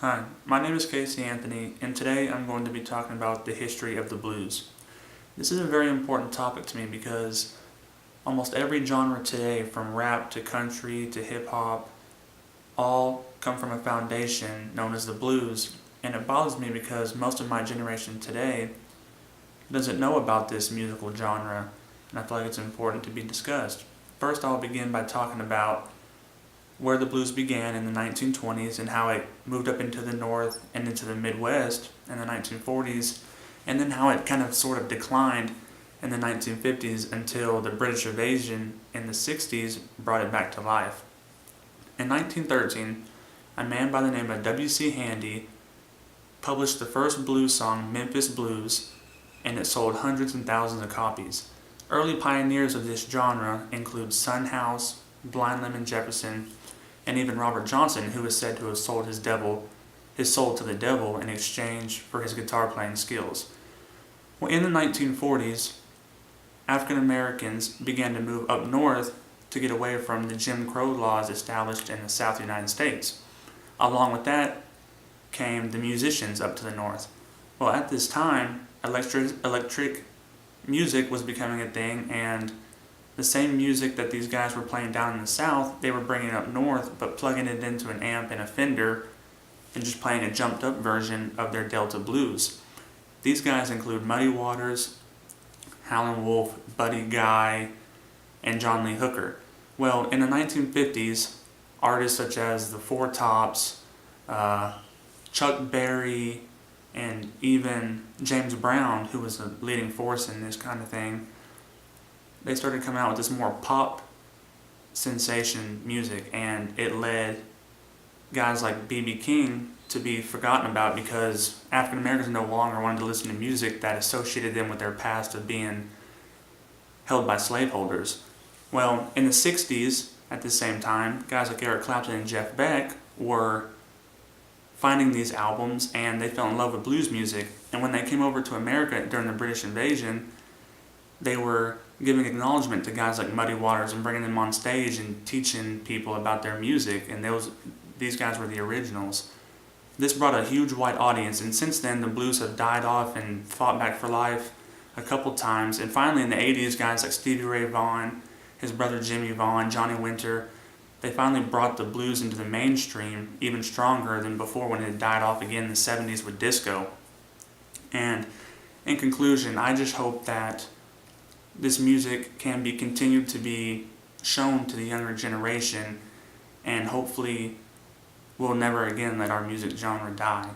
Hi, my name is Casey Anthony, and today I'm going to be talking about the history of the blues. This is a very important topic to me because almost every genre today, from rap to country to hip hop, all come from a foundation known as the blues, and it bothers me because most of my generation today doesn't know about this musical genre, and I feel like it's important to be discussed. First, I'll begin by talking about where the blues began in the 1920s and how it moved up into the North and into the Midwest in the 1940s, and then how it kind of sort of declined in the 1950s until the British invasion in the 60s brought it back to life. In 1913, a man by the name of W.C. Handy published the first blues song, Memphis Blues, and it sold hundreds and thousands of copies. Early pioneers of this genre include Son House, Blind Lemon Jefferson, and even Robert Johnson, who is said to have sold his soul to the devil in exchange for his guitar playing skills. Well, in the 1940s, African Americans began to move up north to get away from the Jim Crow laws established in the South United States. Along with that came the musicians up to the north. Well, at this time, electric music was becoming a thing, and the same music that these guys were playing down in the South, they were bringing up north, but plugging it into an amp and a Fender and just playing a jumped up version of their Delta blues. These guys include Muddy Waters, Howlin' Wolf, Buddy Guy, and John Lee Hooker. Well, in the 1950s, artists such as the Four Tops, Chuck Berry, and even James Brown, who was a leading force in this kind of thing, they started coming out with this more pop sensation music, and it led guys like B.B. King to be forgotten about because African Americans no longer wanted to listen to music that associated them with their past of being held by slaveholders. Well, in the 60s, at the same time, guys like Eric Clapton and Jeff Beck were finding these albums, and they fell in love with blues music. And when they came over to America during the British invasion, they were giving acknowledgement to guys like Muddy Waters and bringing them on stage and teaching people about their music, and these guys were the originals. This brought a huge white audience, and since then the blues have died off and fought back for life a couple times, and finally in the 80s, guys like Stevie Ray Vaughan, his brother Jimmy Vaughan, Johnny Winter, they finally brought the blues into the mainstream even stronger than before when it had died off again in the 70s with disco. And in conclusion, I just hope that this music can be continued to be shown to the younger generation, and hopefully we'll never again let our music genre die.